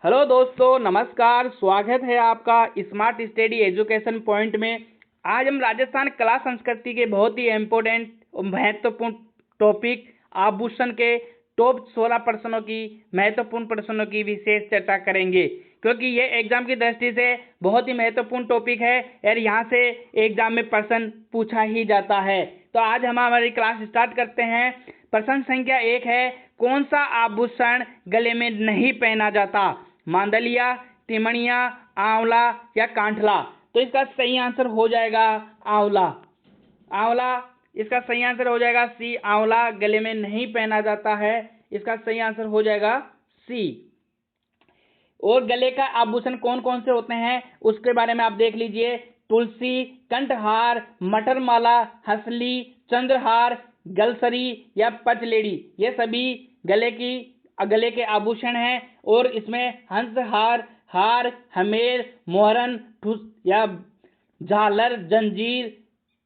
Hello दोस्तों, नमस्कार। स्वागत है आपका स्मार्ट स्टडी एजुकेशन पॉइंट में। आज हम राजस्थान कला संस्कृति के बहुत ही इम्पोर्टेंट और महत्वपूर्ण टॉपिक आभूषण के टॉप 16 प्रश्नों की महत्वपूर्ण प्रश्नों की विशेष चर्चा करेंगे, क्योंकि ये एग्जाम की दृष्टि से बहुत ही महत्वपूर्ण टॉपिक है और यहाँ से एग्जाम में प्रश्न पूछा ही जाता है। तो आज हम हमारी क्लास स्टार्ट करते हैं। प्रश्न संख्या 1 है, कौन सा आभूषण गले में नहीं पहना जाता? मांदलिया, तिमणिया, आंवला या कांठला? तो इसका सही आंसर हो जाएगा आंवला। आंवला इसका सही आंसर हो जाएगा सी। आंवला गले में नहीं पहना जाता है, इसका सही आंसर हो जाएगा सी। और गले का आभूषण कौन कौन से होते हैं उसके बारे में आप देख लीजिए। तुलसी, कंठहार, मटरमाला, हसली, चंद्रहार, गलसरी या पचलेड़ी, ये सभी गले के आभूषण हैं। और इसमें हंसहार, हार, हमेर, मोहरन, ठुस या झालर, जंजीर,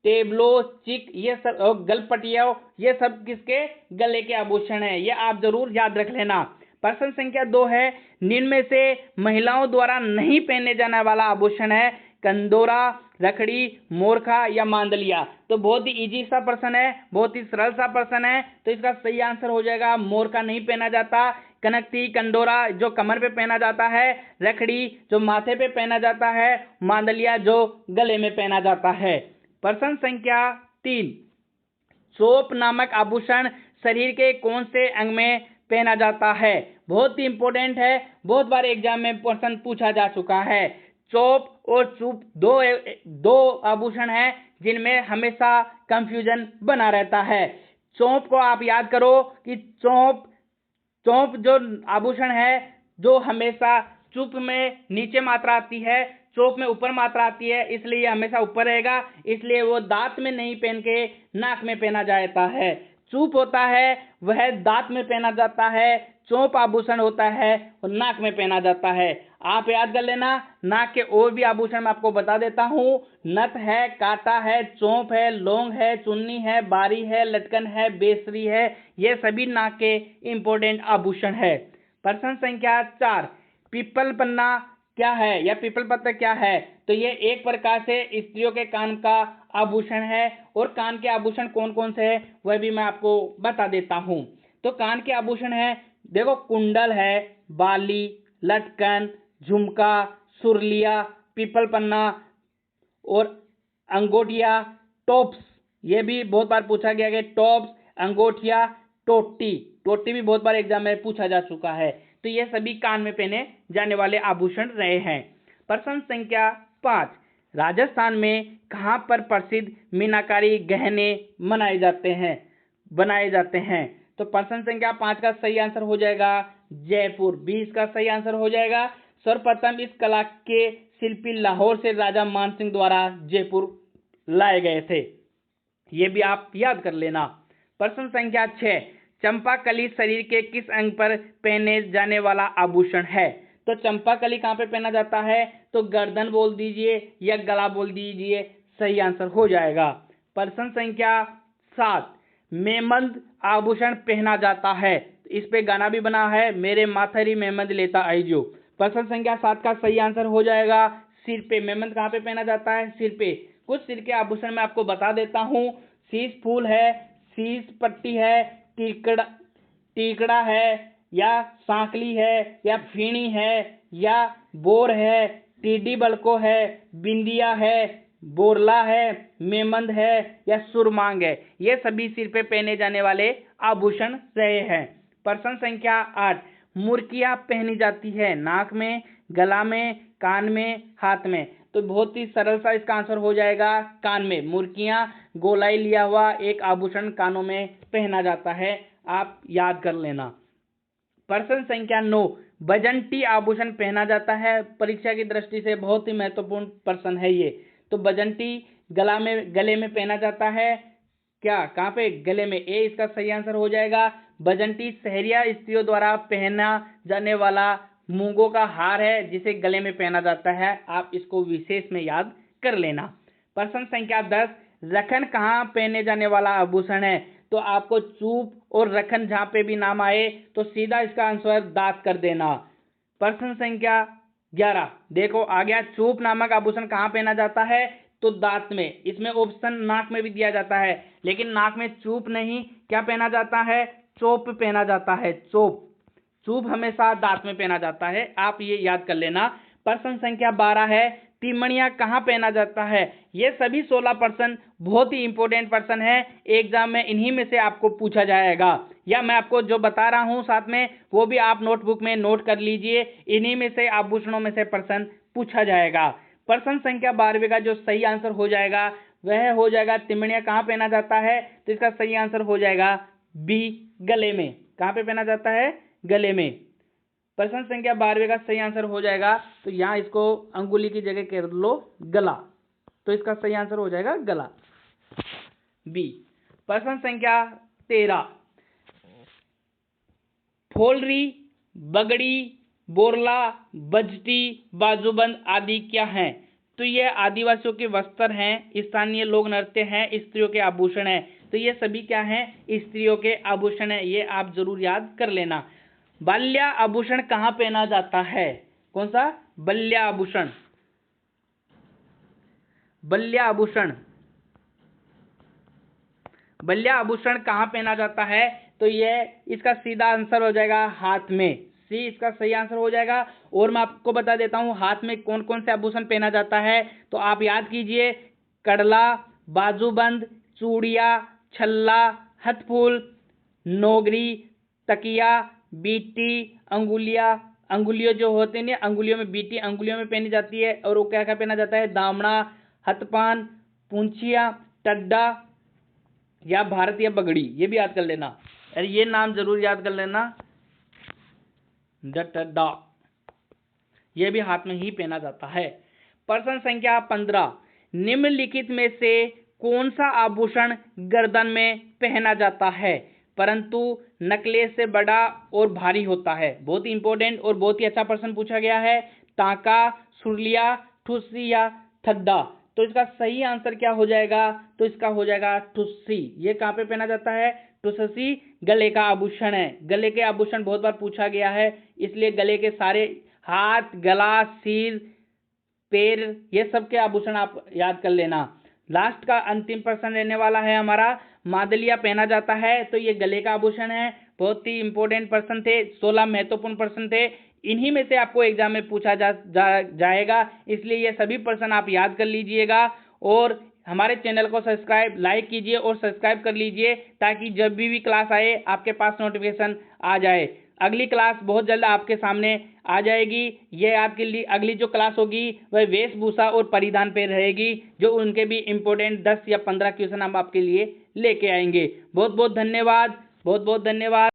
टेबलो, चिक, ये सब और गलपटिया, ये सब किसके गले के आभूषण हैं, ये आप जरूर याद रख लेना। प्रश्न संख्या 2 है, निम्न में से महिलाओं द्वारा नहीं पहने जाने वाला आभूषण है कंदोरा, रखड़ी, मोरखा या मांदलिया? तो बहुत ही इजी सा प्रश्न है, बहुत ही सरल सा प्रश्न है। तो इसका सही आंसर हो जाएगा मोरखा नहीं पहना जाता। कनकती, कंडोरा जो कमर पे पहना जाता है, रखड़ी जो माथे पे पहना जाता है, मांदलिया जो गले में पहना जाता है। प्रश्न संख्या 3, चोप नामक आभूषण शरीर के कौन से अंग में पहना जाता है? बहुत ही इंपॉर्टेंट है, बहुत बार एग्जाम में प्रश्न पूछा जा चुका है। चोप और चूप दो आभूषण हैं जिनमें हमेशा कंफ्यूजन बना रहता है। चोप को आप याद करो कि चोप जो आभूषण है जो हमेशा चुप में नीचे मात्रा आती है, चोप में ऊपर मात्रा आती है, इसलिए हमेशा ऊपर रहेगा, इसलिए वो दांत में नहीं पहन के नाक में पहना जाता है। चूप होता है वह दांत में पहना जाता है, चोप आभूषण होता है और नाक में पहना जाता है। आप याद कर लेना। नाक के और भी आभूषण मैं आपको बता देता हूँ। नथ है, कांटा है, चोंप है, लौंग है, चुन्नी है, बारी है, लटकन है, बेसरी है, ये सभी नाक के इंपॉर्टेंट आभूषण है। प्रश्न संख्या 4, पीपल पन्ना क्या है या पीपल पत्र क्या है? तो ये एक प्रकार से स्त्रियों के कान का आभूषण है। और कान के आभूषण कौन कौन से हैं वह भी मैं आपको बता देता हूँ। तो कान के आभूषण है, देखो, कुंडल है, बाली, लटकन, झुमका, सुरलिया, पीपल पन्ना और अंगोठिया, टॉप्स, ये भी बहुत बार पूछा गया है। टॉप्स, अंगोठिया, टोटी भी बहुत बार एग्जाम में पूछा जा चुका है। तो ये सभी कान में पहने जाने वाले आभूषण रहे हैं। प्रश्न संख्या 5, राजस्थान में कहां पर प्रसिद्ध मीनाकारी गहने बनाए जाते हैं? तो प्रश्न संख्या 5 का सही आंसर हो जाएगा जयपुर। 20 का सही आंसर हो जाएगा। सर्वप्रथम इस कला के शिल्पी लाहौर से राजा मानसिंह द्वारा जयपुर लाए गए थे, ये भी आप याद कर लेना। प्रश्न संख्या 6, चंपाकली शरीर के किस अंग पर पहने जाने वाला आभूषण है? तो चंपाकली कहाँ पे पहना जाता है? तो गर्दन बोल दीजिए या गला बोल दीजिए, सही आंसर हो जाएगा। प्रश्न संख्या 7, मेमंद आभूषण पहना जाता है, इस पे गाना भी बना है, मेरे माथरी मेमंद लेता आईजो। प्रश्न संख्या 7 का सही आंसर हो जाएगा सिर पे। मेमंद कहाँ पे पहना जाता है? सिर पे। कुछ सिर के आभूषण मैं आपको बता देता हूँ। शीश फूल है, शीश पट्टी है, टीकड़ा है या सांकली है या फीणी है या बोर है, टीडी बलको है, बिंदिया है, बोरला है, मेमंद है या सुरमांग है, ये सभी सिर पे पहने जाने वाले आभूषण रहे हैं। प्रश्न संख्या 8, मुर्कियां पहनी जाती है नाक में, गला में, कान में, हाथ में? तो बहुत ही सरल सा इसका आंसर हो जाएगा कान में। मुर्कियां गोलाई लिया हुआ एक आभूषण कानों में पहना जाता है, आप याद कर लेना। प्रश्न संख्या 9, बजंटी आभूषण पहना जाता है, परीक्षा की दृष्टि से बहुत ही महत्वपूर्ण प्रश्न है ये। तो बजंटी गले में पहना जाता है, क्या कहाँ पे? गले में। ए इसका सही आंसर हो जाएगा। बजंटी सहरिया स्त्रियों द्वारा पहना जाने वाला मूंगों का हार है जिसे गले में पहना जाता है, आप इसको विशेष में याद कर लेना। प्रश्न संख्या 10, रखन कहाँ पहने जाने वाला आभूषण है? तो आपको चूप और रखन जहाँ पे भी नाम आए तो सीधा इसका आंसर दांत कर देना। प्रश्न संख्या 11 देखो आ गया, चूप नामक आभूषण कहाँ पहना जाता है? तो दांत में। इसमें ऑप्शन नाक में भी दिया जाता है, लेकिन नाक में चूप नहीं, क्या पहना जाता है? चोप पहना जाता है, चोप। चूप हमेशा दांत में पहना जाता है, आप ये याद कर लेना। प्रश्न संख्या 12 है, तिमणिया कहाँ पहना जाता है? ये सभी 16 प्रश्न बहुत ही इंपॉर्टेंट प्रश्न है, एग्जाम में इन्हीं में से आपको पूछा जाएगा, या मैं आपको जो बता रहा हूं साथ में वो भी आप नोटबुक में नोट कर लीजिए, इन्हीं में से आभूषणों में से प्रश्न पूछा जाएगा। प्रश्न संख्या 12 का जो सही आंसर हो जाएगा वह हो जाएगा, तिमणिया कहाँ पहना जाता है? तो इसका सही आंसर हो जाएगा बी, गले में। कहाँ पे पहना जाता है? गले में। प्रश्न संख्या 12 का सही आंसर हो जाएगा, तो यहां इसको अंगुली की जगह कर लो गला, तो इसका सही आंसर हो जाएगा गला, बी। प्रश्न संख्या 13, फोलरी, बगड़ी, बोरला, बजटी, बाजूबंद आदि क्या हैं? तो ये आदिवासियों के वस्त्र हैं, स्थानीय लोक नृत्य हैं, स्त्रियों के आभूषण हैं। तो ये सभी क्या हैं? स्त्रियों के आभूषण हैं, ये आप जरूर याद कर लेना। बल्या आभूषण कहाँ पहना जाता है? कौन सा? बल्या आभूषण। बल्या आभूषण, बल्या आभूषण कहाँ पहना जाता है? तो ये इसका सीधा आंसर हो जाएगा हाथ में, सी इसका सही आंसर हो जाएगा। और मैं आपको बता देता हूँ हाथ में कौन कौन से आभूषण पहना जाता है, तो आप याद कीजिए, कड़ला, बाजूबंद, चूड़िया, छल्ला, हथफूल, नोगरी, तकिया, बीटी, अंगुलियों जो होते हैं अंगुलियों में बीटी अंगुलियों में पहनी जाती है, और वो क्या क्या पहना जाता है? दामना, हथपान, पूंछिया, टड्डा या भारतीय बगड़ी, ये भी याद कर लेना, अरे ये नाम जरूर याद कर लेना, टड्डा, ये भी हाथ में ही पहना जाता है। प्रश्न संख्या 15, निम्नलिखित में से कौन सा आभूषण गर्दन में पहना जाता है परंतु नकलेस से बड़ा और भारी होता है? बहुत ही इंपॉर्टेंट और बहुत ही अच्छा प्रश्न पूछा गया है। तांका, सुरलिया, ठुस्सी या थड्डा? तो इसका सही आंसर क्या हो जाएगा? तो इसका हो जाएगा ठुस्सी। ये कहाँ पे पहना जाता है? ठुस्सी गले का आभूषण है। गले के आभूषण बहुत बार पूछा गया है, इसलिए गले के सारे हाथ, गला, सिर, पैर, ये सब के आभूषण आप याद कर लेना। लास्ट का अंतिम प्रश्न रहने वाला है हमारा, मादलिया पहना जाता है, तो ये गले का आभूषण है। बहुत ही इंपॉर्टेंट प्रश्न थे, 16 महत्वपूर्ण प्रश्न थे, इन्हीं में से आपको एग्जाम में पूछा जाएगा, इसलिए ये सभी प्रश्न आप याद कर लीजिएगा। और हमारे चैनल को सब्सक्राइब, लाइक कीजिए और सब्सक्राइब कर लीजिए, ताकि जब भी क्लास आए आपके पास नोटिफिकेशन आ जाए। अगली क्लास बहुत जल्द आपके सामने आ जाएगी। ये आपके लिए अगली जो क्लास होगी वह वेशभूषा और परिधान पे रहेगी, जो उनके भी इम्पोर्टेंट 10 या 15 क्वेश्चन हम आपके लिए लेके आएंगे। बहुत बहुत धन्यवाद, बहुत बहुत धन्यवाद।